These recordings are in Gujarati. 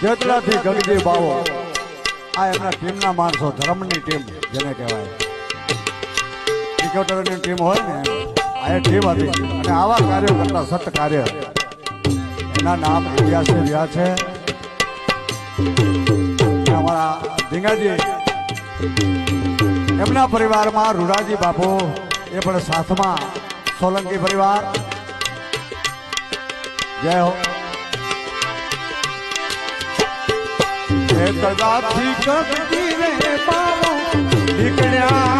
જેતલાથી ગગજી બાવો આ એમના ટીમના માણસો ધર્મની ટીમ જેને કહેવાય ક્રિકેટરની ટીમ હોય ને આ એ ટીમ હતી અને આવા કાર્યો કરતા સત કાર્ય એના નામ ઇતિહાસે રહ્યા છે. અમારા ધીંગાજી એમના પરિવારમાં રૂડાજી બાપુ એ પણ સાથમાં સોલંકી પરિવાર જય હો. કદાથી ગગજી રે બાવો નીકળ્યા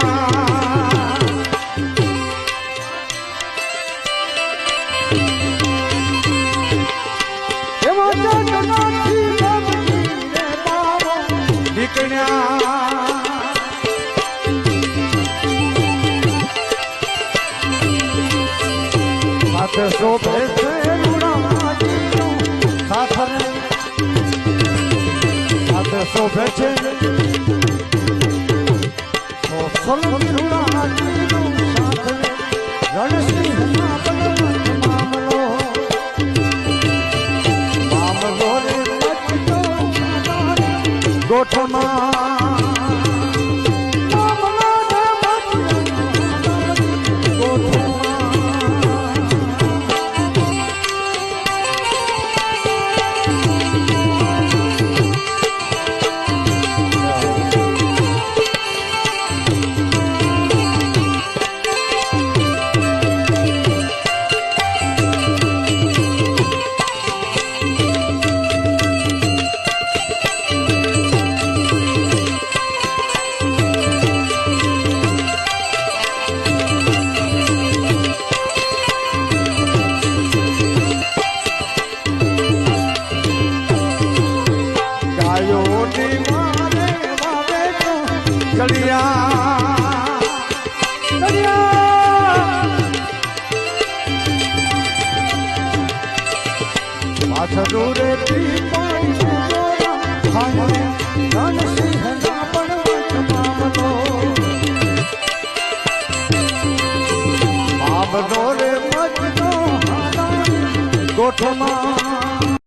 એમાં કદાથી ગગજી રે બાવો નીકળ્યા સાથે શોભે છે રૂડાજીનો સાથે શોભે છે સોલંકી રૂડાજીનો સાથે રણસિંહના બલવંત મામલો મામલો રે મચતો ગોઠમાં ગોઠમાં